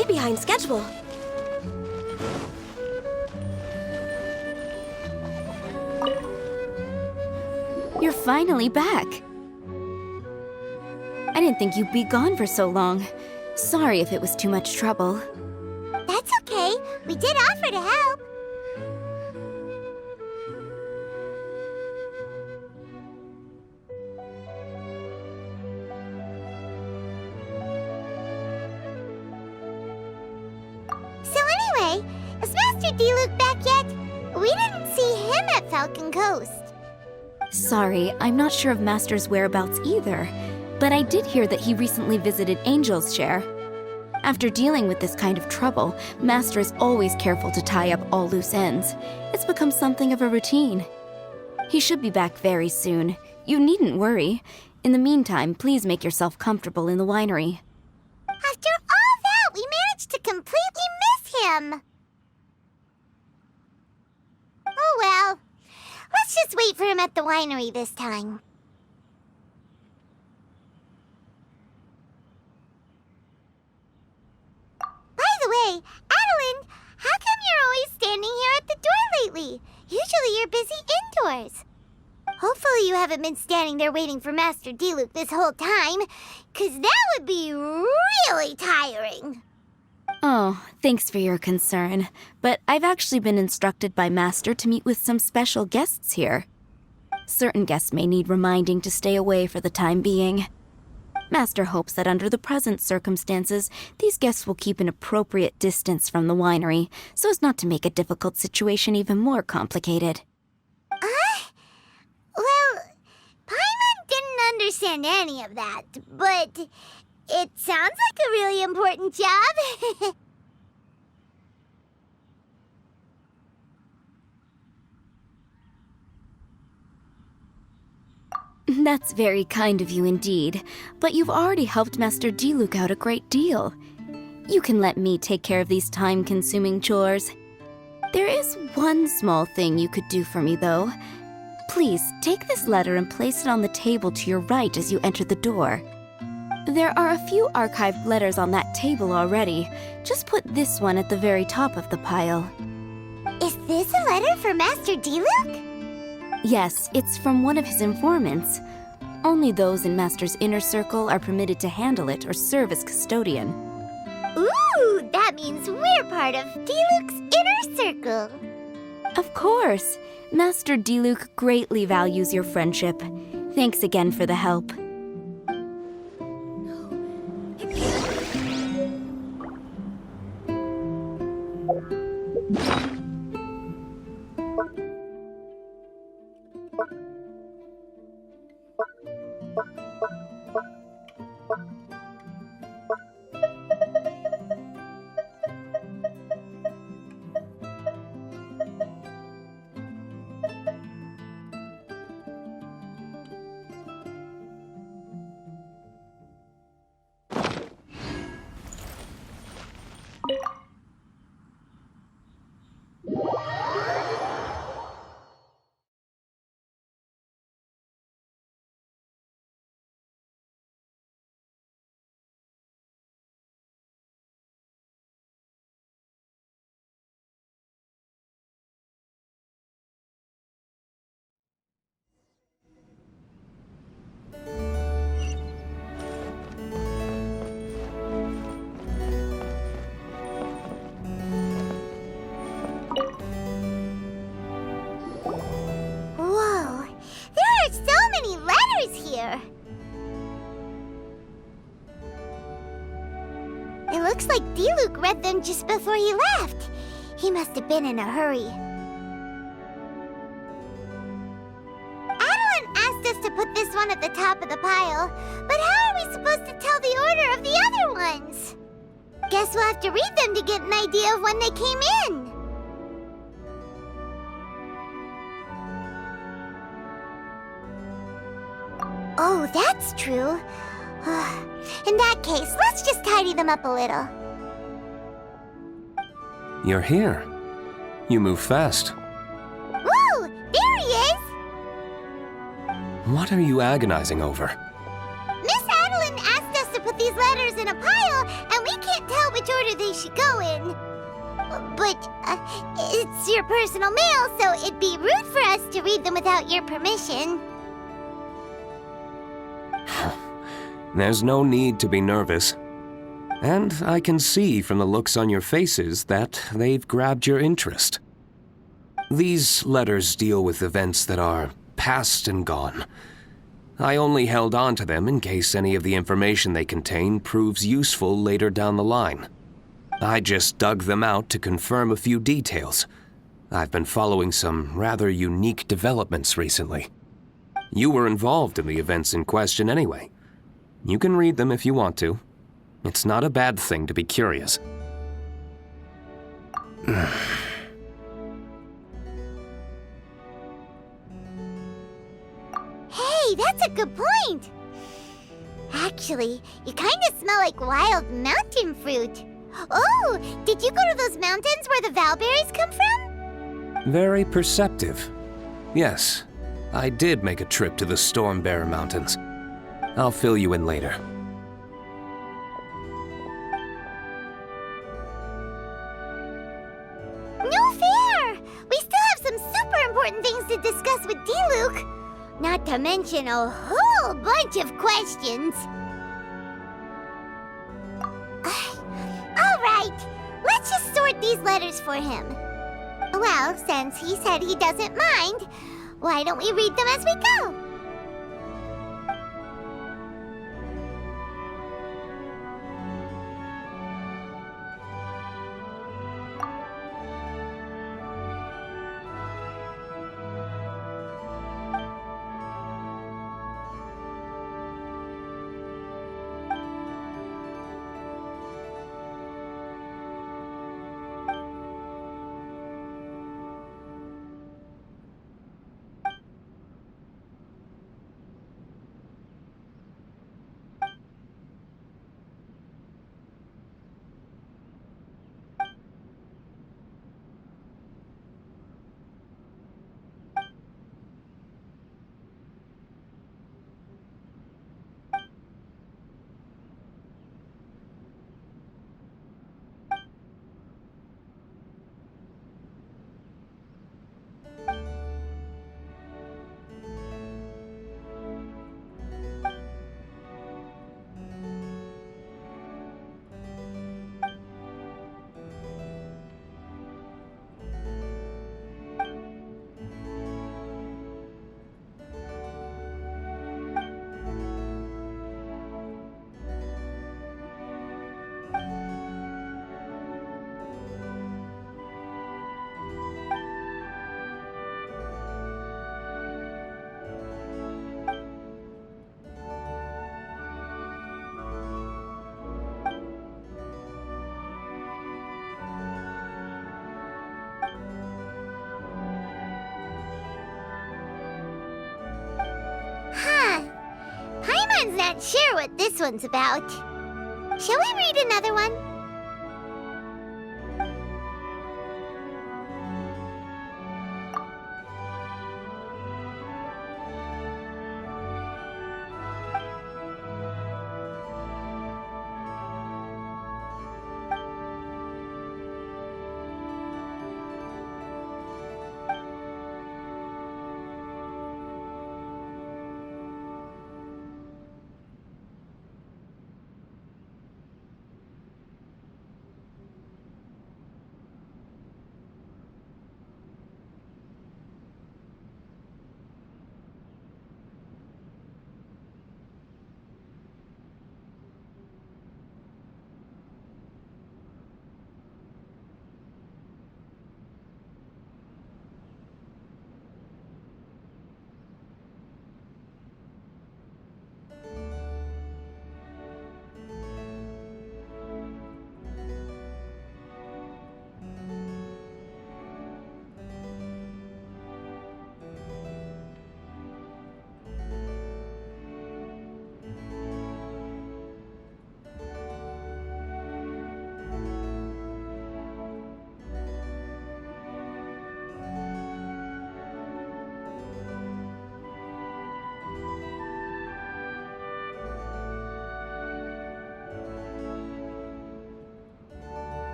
way behind schedule. You're finally back. I didn't think you'd be gone for so long. Sorry if it was too much trouble. That's okay. We did offer to help. So anyway, is Master D-Luke back yet? We didn't see him at Falcon Coast. Sorry, I'm not sure of Master's whereabouts either, but I did hear that he recently visited Angel's Share. After dealing with this kind of trouble, Master is always careful to tie up all loose ends. It's become something of a routine. He should be back very soon. You needn't worry. In the meantime, please make yourself comfortable in the winery. After all that, we managed to completely miss him. Oh well. Let's just wait for him at the winery this time. By the way, Adeline, how come you're always standing here at the door lately? Usually you're busy indoors. Hopefully you haven't been standing there waiting for Master D-Luke this whole time, 'cause that would be really tiring. Oh, thanks for your concern. But I've actually been instructed by Master to meet with some special guests here. Certain guests may need reminding to stay away for the time being. Master hopes that under the present circumstances, these guests will keep an appropriate distance from the winery, so as not to make a difficult situation even more complicated. Well, Paimon didn't understand any of that, but it sounds like a really important job. That's very kind of you indeed, but you've already helped Master D-Luke out a great deal. You can let me take care of these time-consuming chores. There is one small thing you could do for me, though. Please, take this letter and place it on the table to your right as you enter the door. There are a few archived letters on that table already. Just put this one at the very top of the pile. Is this a letter for Master D-Luke? Yes, it's from one of his informants. Only those in Master's inner circle are permitted to handle it or serve as custodian. Ooh, that means we're part of D-Luke's inner circle. Of course. Master D-Luke greatly values your friendship. Thanks again for the help. Whoa, there are so many letters here. It looks like D-Luke read them just before he left. He must have been in a hurry. Adeline asked us to put this one at the top of the pile, but how are we supposed to tell the order of the other ones? Guess we'll have to read them to get an idea of when they came in. Oh, that's true. In that case, let's just tidy them up a little. You're here. You move fast. Woo! There he is! What are you agonizing over? Miss Adeline asked us to put these letters in a pile, and we can't tell which order they should go in. But it's your personal mail, so it'd be rude for us to read them without your permission. There's no need to be nervous. And I can see from the looks on your faces that they've grabbed your interest. These letters deal with events that are past and gone. I only held on to them in case any of the information they contain proves useful later down the line. I just dug them out to confirm a few details. I've been following some rather unique developments recently. You were involved in the events in question anyway. You can read them if you want to. It's not a bad thing to be curious. Hey, that's a good point. Actually, you kind of smell like wild mountain fruit. Oh, did you go to those mountains where the valberries come from? Very perceptive. Yes, I did make a trip to the Storm Bear Mountains. I'll fill you in later. No fair! We still have some super important things to discuss with D-Luke. Not to mention a whole bunch of questions. All right, let's just sort these letters for him. Well, since he said he doesn't mind, why don't we read them as we go? Paimon's not sure what this one's about. Shall we read another one?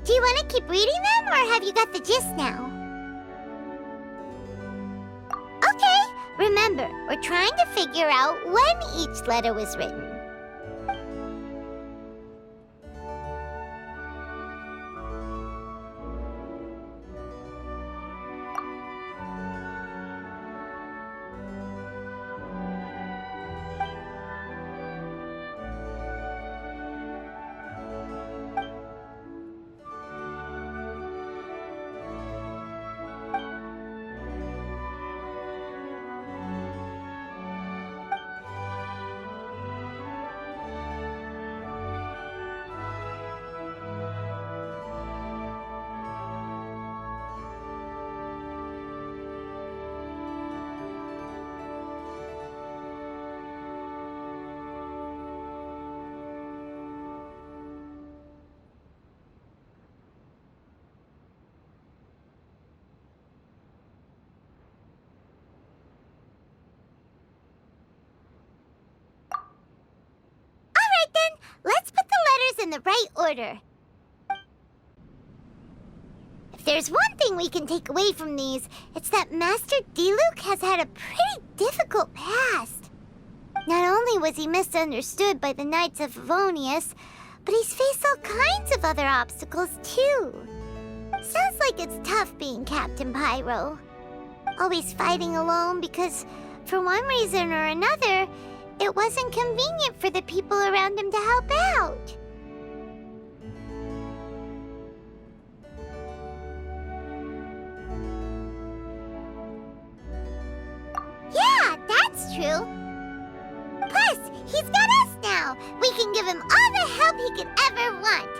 Do you want to keep reading them, or have you got the gist now? Okay, remember, we're trying to figure out when each letter was written. Let's put the letters in the right order. If there's one thing we can take away from these, it's that Master Diluc has had a pretty difficult past. Not only was he misunderstood by the Knights of Favonius, but he's faced all kinds of other obstacles too. Sounds like it's tough being Captain Pyro. Always fighting alone because, for one reason or another, it wasn't convenient for the people around him to help out. Yeah, that's true. Plus, he's got us now. We can give him all the help he could ever want.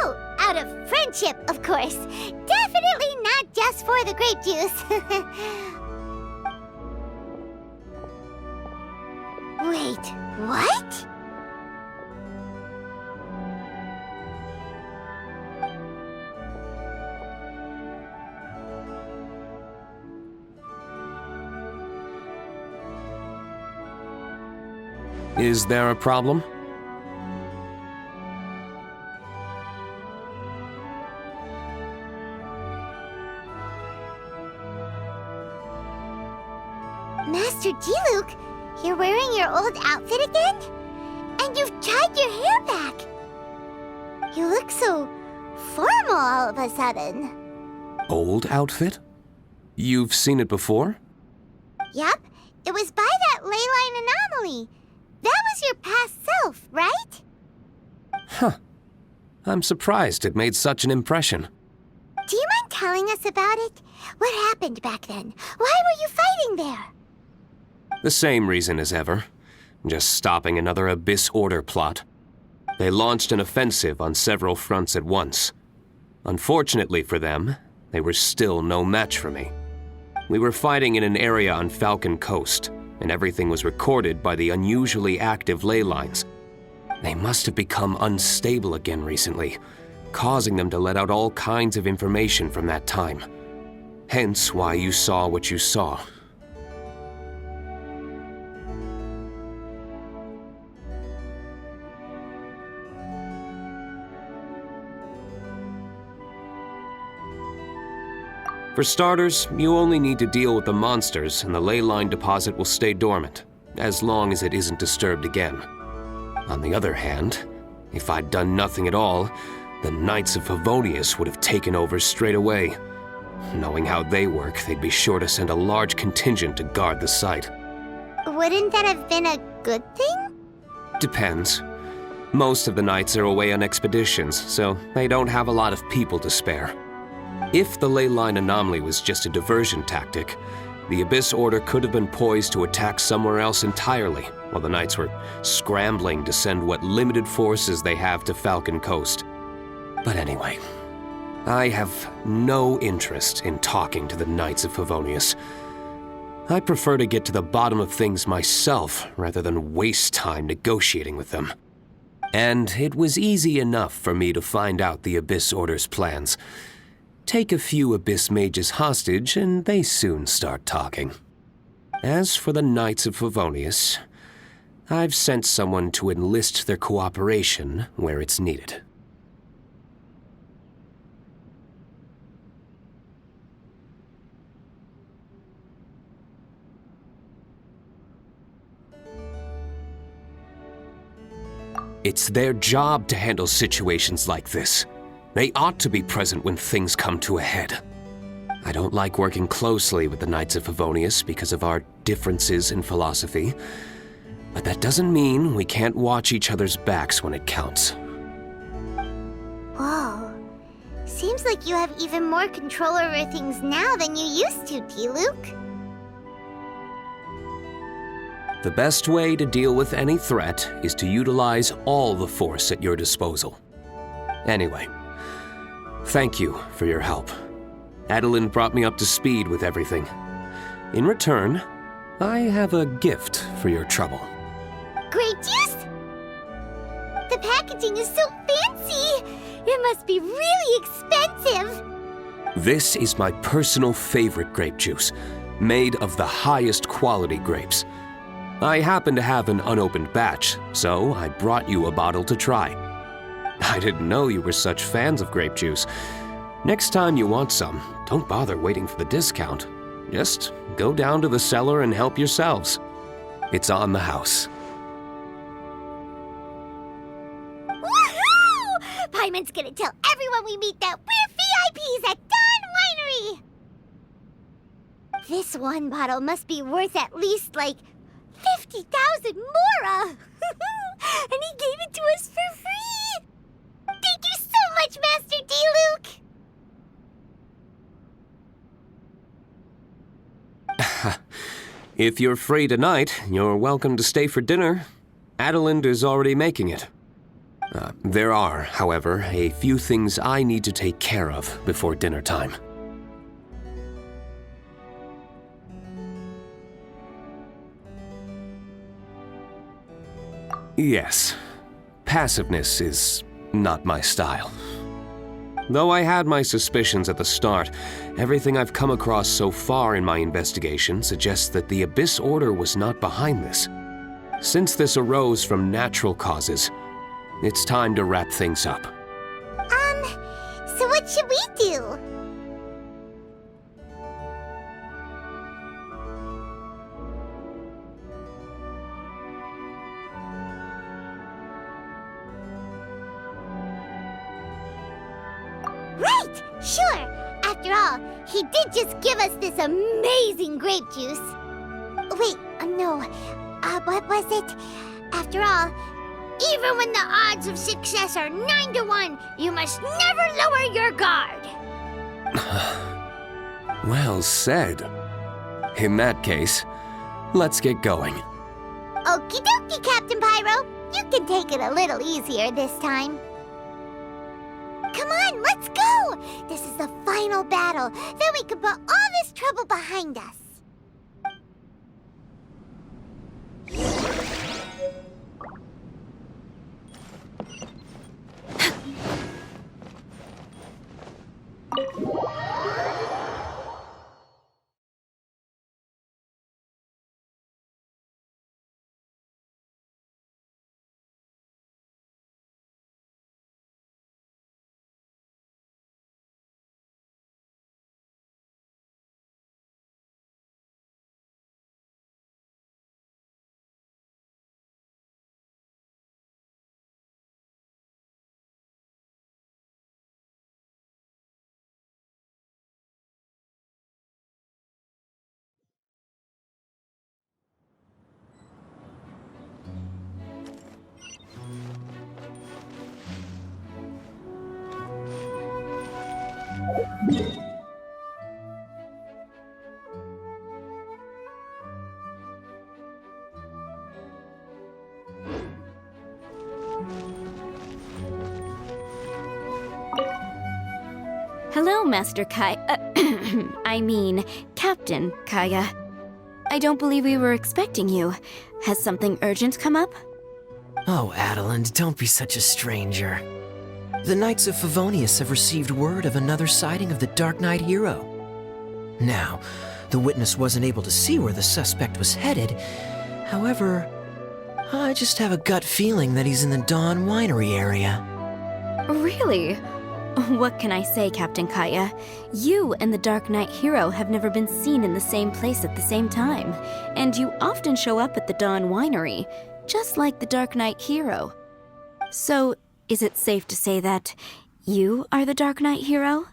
Oh, out of friendship, of course. Definitely not just for the grape juice. Wait, what? Is there a problem? Master Diluc, you're wearing your old outfit again? And you've tied your hair back. You look so formal all of a sudden. Old outfit? You've seen it before? Yup, it was by that ley line anomaly. That was your past self, right? Huh. I'm surprised it made such an impression. Do you mind telling us about it? What happened back then? Why were you fighting there? The same reason as ever. Just stopping another Abyss Order plot. They launched an offensive on several fronts at once. Unfortunately for them, they were still no match for me. We were fighting in an area on Falcon Coast, and everything was recorded by the unusually active ley lines. They must have become unstable again recently, causing them to let out all kinds of information from that time. Hence why you saw what you saw. For starters, you only need to deal with the monsters and the ley line deposit will stay dormant, as long as it isn't disturbed again. On the other hand, if I'd done nothing at all, the Knights of Favonius would have taken over straight away. Knowing how they work, they'd be sure to send a large contingent to guard the site. Wouldn't that have been a good thing? Depends. Most of the Knights are away on expeditions, so they don't have a lot of people to spare. If the ley line anomaly was just a diversion tactic, the Abyss Order could have been poised to attack somewhere else entirely, while the Knights were scrambling to send what limited forces they have to Falcon Coast. But anyway, I have no interest in talking to the Knights of Favonius. I prefer to get to the bottom of things myself rather than waste time negotiating with them. And it was easy enough for me to find out the Abyss Order's plans. Take a few Abyss Mages hostage, and they soon start talking. As for the Knights of Favonius, I've sent someone to enlist their cooperation where it's needed. It's their job to handle situations like this. They ought to be present when things come to a head. I don't like working closely with the Knights of Favonius because of our differences in philosophy, but that doesn't mean we can't watch each other's backs when it counts. Whoa. Seems like you have even more control over things now than you used to, D-Luke. The best way to deal with any threat is to utilize all the force at your disposal. Anyway, thank you for your help. Adeline brought me up to speed with everything. In return, I have a gift for your trouble. Grape juice? The packaging is so fancy! It must be really expensive! This is my personal favorite grape juice, made of the highest quality grapes. I happen to have an unopened batch, so I brought you a bottle to try. I didn't know you were such fans of grape juice. Next time you want some, don't bother waiting for the discount. Just go down to the cellar and help yourselves. It's on the house. Woohoo! Paimon's gonna tell everyone we meet that we're VIPs at Dawn Winery! This one bottle must be worth at least, 50,000 mora! And he gave it to us for free! Thank you so much, Master D-Luke! If you're free tonight, you're welcome to stay for dinner. Adeline is already making it. There are, however, a few things I need to take care of before dinner time. Yes, passiveness is not my style. Though I had my suspicions at the start, everything I've come across so far in my investigation suggests that the Abyss Order was not behind this. Since this arose from natural causes, it's time to wrap things up. So what should we do? Right! Sure! After all, he did just give us this amazing grape juice. Wait, no. What was it? After all, even when the odds of success are 9 to 1, you must never lower your guard. Well said. In that case, let's get going. Okie dokie, Captain Pyro. You can take it a little easier this time. Come on, let's go! This is the final battle. Then we can put all this trouble behind us. Hello, Master Kai. I mean, Captain Kaya. I don't believe we were expecting you. Has something urgent come up? Oh, Adeline, don't be such a stranger. The Knights of Favonius have received word of another sighting of the Dark Knight hero. Now, the witness wasn't able to see where the suspect was headed. However, I just have a gut feeling that he's in the Dawn Winery area. Really? What can I say, Captain Kaya? You and the Dark Knight hero have never been seen in the same place at the same time, and you often show up at the Dawn Winery, just like the Dark Knight hero. So, is it safe to say that you are the Dark Knight hero?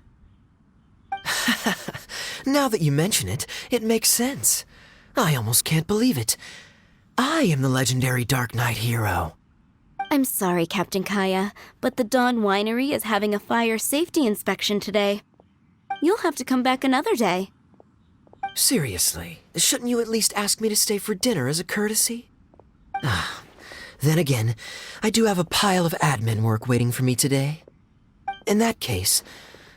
Now that you mention it, it makes sense. I almost can't believe it. I am the legendary Dark Knight hero. I'm sorry, Captain Kaya, but the Dawn Winery is having a fire safety inspection today. You'll have to come back another day. Seriously, shouldn't you at least ask me to stay for dinner as a courtesy? Then again, I do have a pile of admin work waiting for me today. In that case,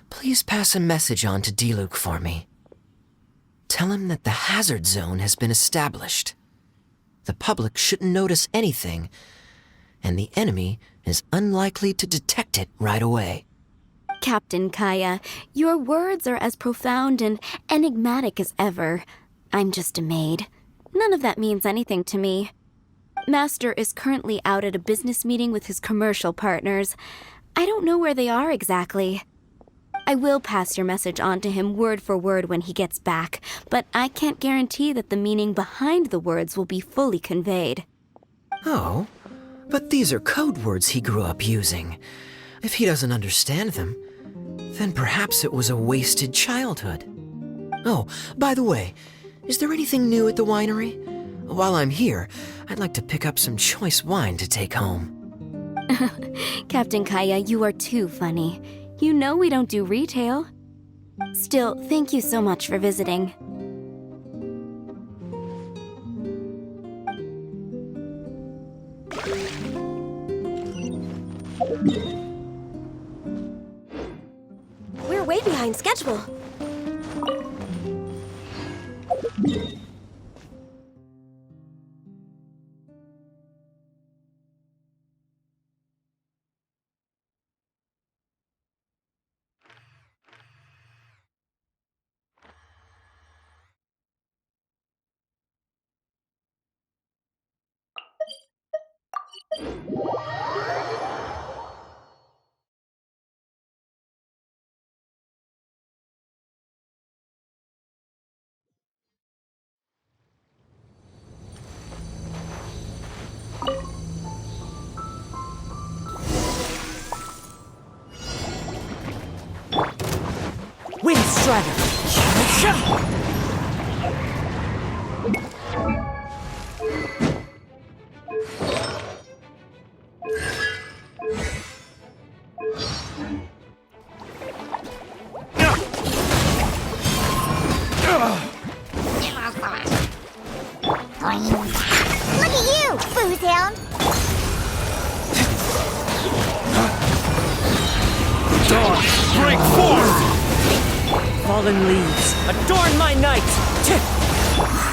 please pass a message on to D-Luke for me. Tell him that the hazard zone has been established. The public shouldn't notice anything, and the enemy is unlikely to detect it right away. Captain Kaya, your words are as profound and enigmatic as ever. I'm just a maid. None of that means anything to me. Master is currently out at a business meeting with his commercial partners. I don't know where they are exactly. I will pass your message on to him word for word when he gets back, but I can't guarantee that the meaning behind the words will be fully conveyed. Oh, but these are code words he grew up using. If he doesn't understand them, then perhaps it was a wasted childhood. Oh, by the way, is there anything new at the winery? While I'm here, I'd like to pick up some choice wine to take home. Captain Kaya, you are too funny. You know we don't do retail. Still, thank you so much for visiting. We're way behind schedule. Windstrider! Look at you, Foozhound! Dawn, break forth! Fallen leaves, adorn my night!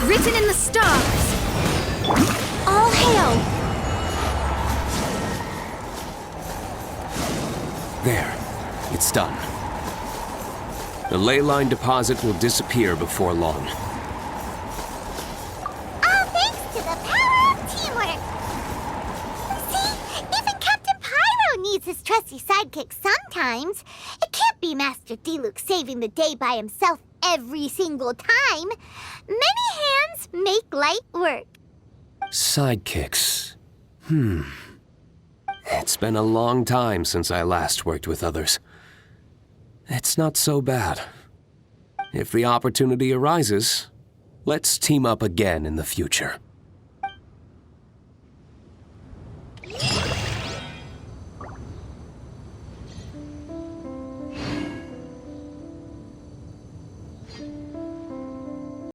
Written in the stars! All hail! There. It's done. The ley line deposit will disappear before long. All thanks to the power of teamwork! See, even Captain Pyro needs his trusty sidekick sometimes. It can't be Master D-Luke saving the day by himself every single time. Many hands make light work. Sidekicks. It's been a long time since I last worked with others. It's not so bad. If the opportunity arises, let's team up again in the future.